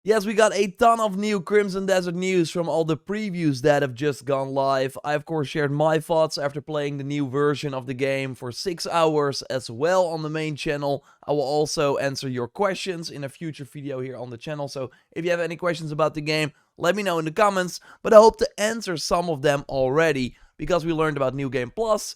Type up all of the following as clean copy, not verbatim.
Yes, we got a ton of new Crimson Desert news from all the previews that have just gone live. I of course shared my thoughts after playing the new version of the game for 6 hours as well on the main channel. I will also answer your questions in a future video here on the channel, so if you have any questions about the game, let me know in the comments, but I hope to answer some of them already, because we learned about New Game Plus,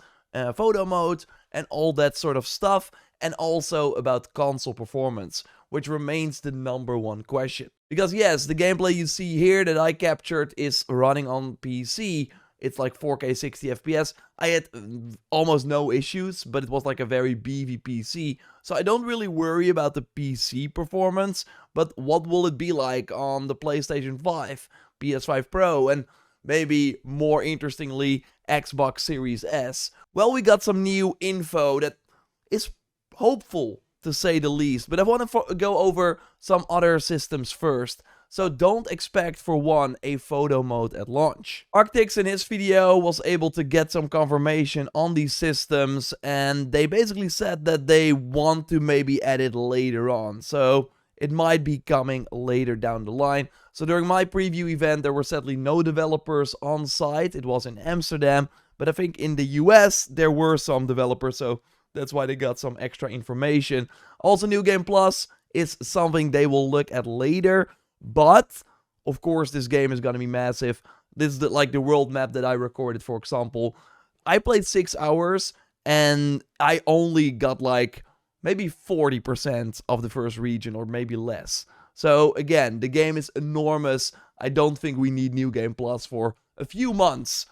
photo mode, and all that sort of stuff, and also about console performance, which remains the #1 question. Because yes, the gameplay you see here that I captured is running on PC. It's like 4K 60 FPS. I had almost no issues, but it was like a very beefy PC. So I don't really worry about the PC performance, but what will it be like on the PlayStation 5, PS5 Pro, and maybe more interestingly, Xbox Series S? Well, we got some new info that is hopeful, to say the least, but I want to go over some other systems first. So don't expect, for one, a photo mode at launch. Arctix in his video was able to get some confirmation on these systems, and they basically said that they want to maybe add it later on. So it might be coming later down the line. So during my preview event, there were sadly no developers on site. It was in Amsterdam, but I think in the US there were some developers, so that's why they got some extra information. Also, New Game Plus is something they will look at later, but of course this game is gonna be massive. This is like the world map that I recorded, for example. I played 6 hours and I only got like maybe 40% of the first region, or maybe less. So again, the game is enormous. I don't think we need New Game Plus for a few months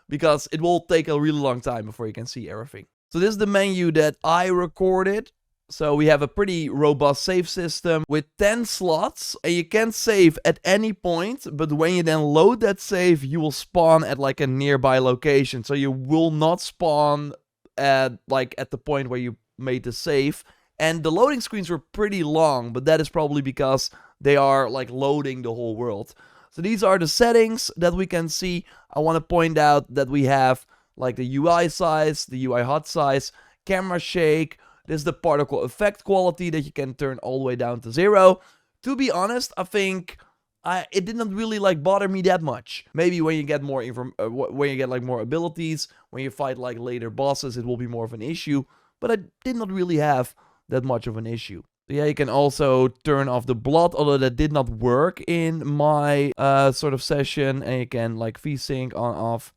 because it will take a really long time before you can see everything. So this is the menu that I recorded. So we have a pretty robust save system with 10 slots, and you can save at any point, but when you then load that save, you will spawn at like a nearby location. So you will not spawn at the point where you made the save. And the loading screens were pretty long, but that is probably because they are like loading the whole world. So these are the settings that we can see. I want to point out that we have like the UI size, the UI HUD size, camera shake. This is the particle effect quality that you can turn all the way down to 0. To be honest, I think it didn't really like bother me that much. Maybe when you get more when you get like more abilities, when you fight like later bosses, it will be more of an issue. But I did not really have that much of an issue. So yeah, you can also turn off the blood, although that did not work in my sort of session. And you can like VSync on off,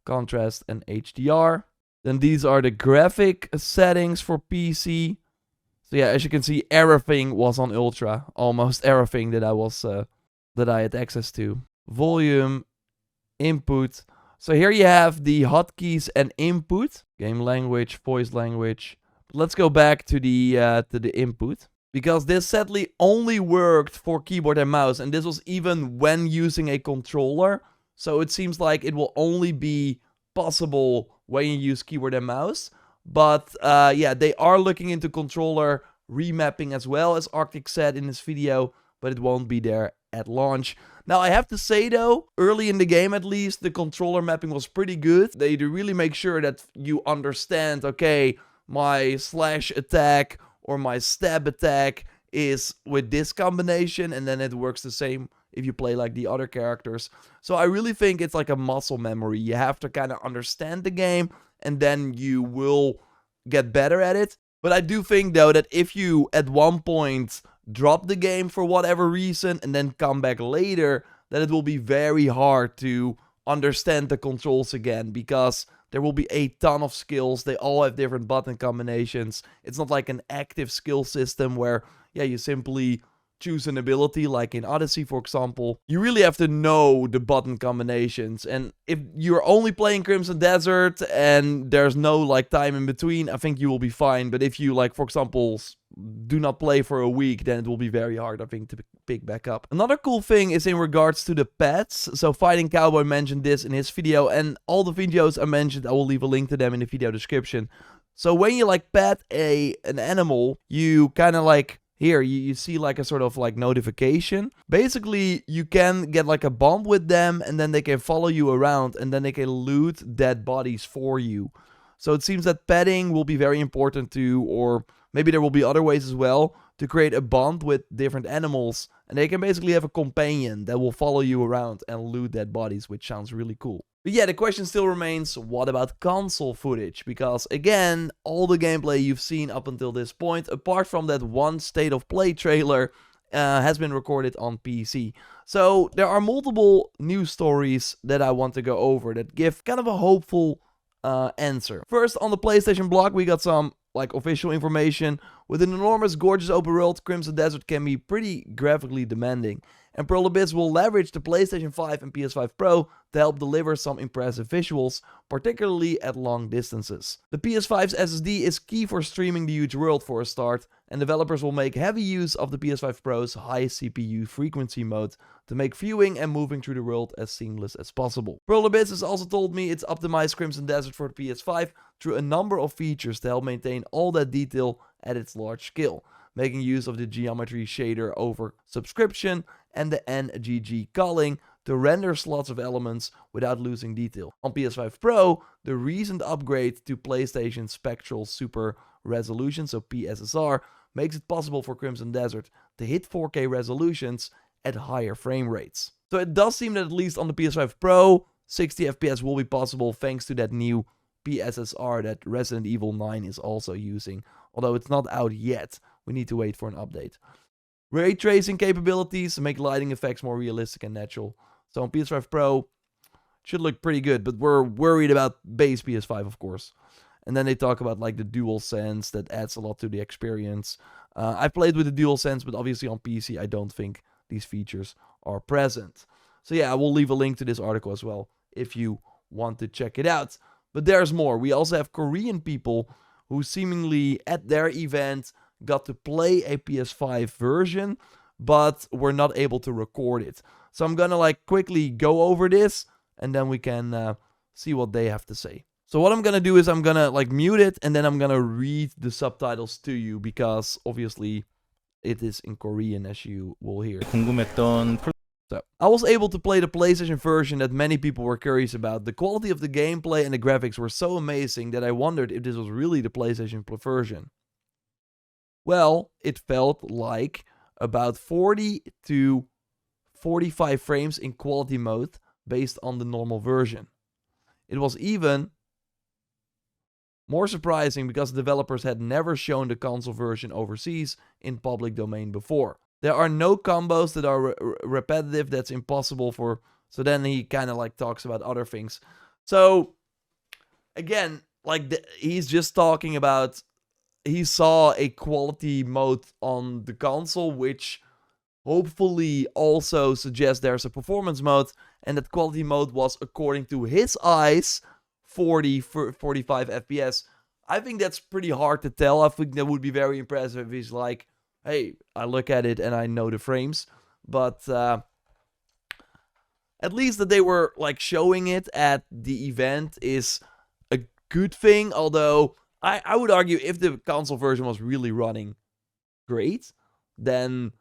contrast, and HDR. Then these are the graphic settings for PC. So yeah, as you can see, everything was on ultra. Almost everything that I had access to. Volume, input. So here you have the hotkeys and input. Game language, voice language. Let's go back to the input, because this sadly only worked for keyboard and mouse, and this was even when using a controller. So it seems like it will only be possible when you use keyboard and mouse. But yeah, they are looking into controller remapping as well, as Arctic said in his video, but it won't be there at launch. Now, I have to say though, early in the game at least, the controller mapping was pretty good. They do really make sure that you understand, okay, my slash attack or my stab attack is with this combination, and then it works the same if you play like the other characters. So I really think it's like a muscle memory. You have to kind of understand the game, and then you will get better at it. But I do think though that if you at one point drop the game for whatever reason and then come back later, then it will be very hard to understand the controls again, because there will be a ton of skills. They all have different button combinations. It's not like an active skill system where, yeah, you simply choose an ability, like in Odyssey, for example. You really have to know the button combinations. And if you're only playing Crimson Desert and there's no like time in between, I think you will be fine. But if you, like, for example, do not play for a week, then it will be very hard, I think, to pick back up. Another cool thing is in regards to the pets. So Fighting Cowboy mentioned this in his video, and all the videos I mentioned, I will leave a link to them in the video description. So when you like pet an animal, you kind of like, here, you see like a sort of like notification. Basically, you can get like a bomb with them, and then they can follow you around, and then they can loot dead bodies for you. So it seems that petting will be very important too, or maybe there will be other ways as well. to create a bond with different animals, and they can basically have a companion that will follow you around and loot dead bodies, which sounds really cool. But yeah, the question still remains, what about console footage? Because again, all the gameplay you've seen up until this point, apart from that one state of play trailer, has been recorded on PC. So there are multiple news stories that I want to go over that give kind of a hopeful answer. First, on the PlayStation blog, we got some like official information. With an enormous, gorgeous open world, Crimson Desert can be pretty graphically demanding, and Pearl Abyss will leverage the PlayStation 5 and PS5 Pro to help deliver some impressive visuals, particularly at long distances. The PS5's SSD is key for streaming the huge world for a start, and developers will make heavy use of the PS5 Pro's high CPU frequency mode to make viewing and moving through the world as seamless as possible. Pearl Abyss has also told me it's optimized Crimson Desert for the PS5 through a number of features to help maintain all that detail at its large scale, making use of the geometry shader over subscription and the NGG culling to render slots of elements without losing detail. On PS5 Pro, the recent upgrade to PlayStation Spectral Super Resolution, so PSSR, makes it possible for Crimson Desert to hit 4K resolutions at higher frame rates. So it does seem that at least on the PS5 Pro, 60 FPS will be possible thanks to that new PSSR that Resident Evil 9 is also using, although it's not out yet. We need to wait for an update. Ray tracing capabilities make lighting effects more realistic and natural. So on PS5 Pro, it should look pretty good, but we're worried about base PS5, of course. And then they talk about like the DualSense that adds a lot to the experience. I've played with the DualSense, but obviously on PC I don't think these features are present. So yeah, I will leave a link to this article as well if you want to check it out. But there's more. We also have Korean people who seemingly at their event got to play a PS5 version, but were not able to record it. So I'm gonna like quickly go over this, and then we can see what they have to say. So what I'm gonna do is I'm gonna like mute it, and then I'm gonna read the subtitles to you, because obviously it is in Korean, as you will hear. So, I was able to play the PlayStation version that many people were curious about. The quality of the gameplay and the graphics were so amazing that I wondered if this was really the PlayStation version. Well, it felt like about 40 to 45 frames in quality mode based on the normal version. It was even more surprising because the developers had never shown the console version overseas in public domain before. There are no combos that are repetitive, that's impossible for... So then he kind of like talks about other things. So, again, like he's just talking about... He saw a quality mode on the console, which hopefully also suggests there's a performance mode. And that quality mode was, according to his eyes, 45 FPS. I think that's pretty hard to tell. I think that would be very impressive if he's like, hey, I look at it and I know the frames. But at least that they were like showing it at the event is a good thing. Although I would argue if the console version was really running great, then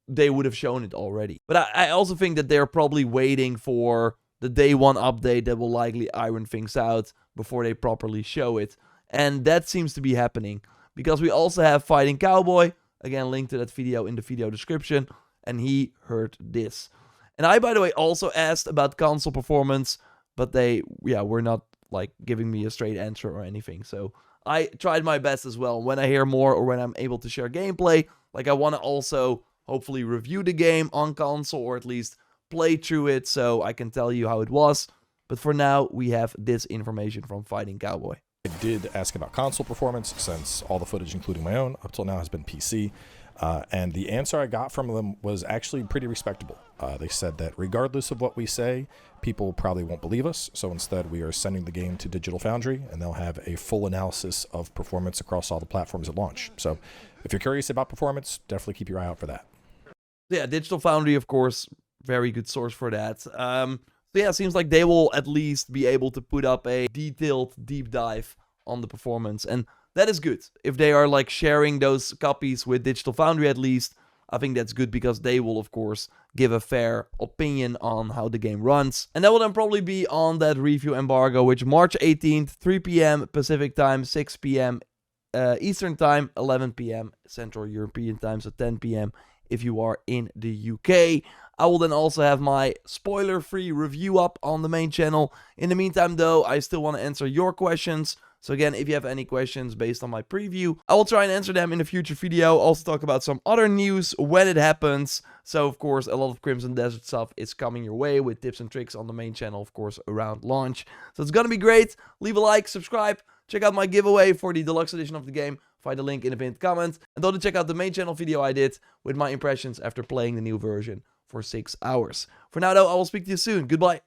they would have shown it already. But I also think that they're probably waiting for the day one update that will likely iron things out before they properly show it. And that seems to be happening, because we also have Fighting Cowboy. Again, link to that video in the video description. And he heard this. And I, by the way, also asked about console performance, but they, were not like giving me a straight answer or anything. So I tried my best as well. When I hear more or when I'm able to share gameplay, like I want to also hopefully review the game on console, or at least play through it so I can tell you how it was. But for now, we have this information from Fighting Cowboy. I did ask about console performance, since all the footage, including my own, up till now has been PC. And the answer I got from them was actually pretty respectable. They said that regardless of what we say, people probably won't believe us. So instead, we are sending the game to Digital Foundry, and they'll have a full analysis of performance across all the platforms at launch. So if you're curious about performance, definitely keep your eye out for that. Yeah, Digital Foundry, of course, very good source for that. So yeah, it seems like they will at least be able to put up a detailed deep dive on the performance. And that is good. If they are like sharing those copies with Digital Foundry at least, I think that's good, because they will, of course, give a fair opinion on how the game runs. And that will then probably be on that review embargo, which March 18th, 3 p.m. Pacific time, 6 p.m. Eastern Time, 11 p.m. Central European Time, so 10 p.m. if you are in the UK. I will then also have my spoiler-free review up on the main channel. In the meantime, though, I still want to answer your questions. So again, if you have any questions based on my preview, I will try and answer them in a future video. Also talk about some other news when it happens. So of course, a lot of Crimson Desert stuff is coming your way with tips and tricks on the main channel, of course, around launch. So it's gonna be great. Leave a like, subscribe, check out my giveaway for the deluxe edition of the game. Find the link in the pinned comment. And don't check out the main channel video I did with my impressions after playing the new version for 6 hours. For now though, I will speak to you soon. Goodbye.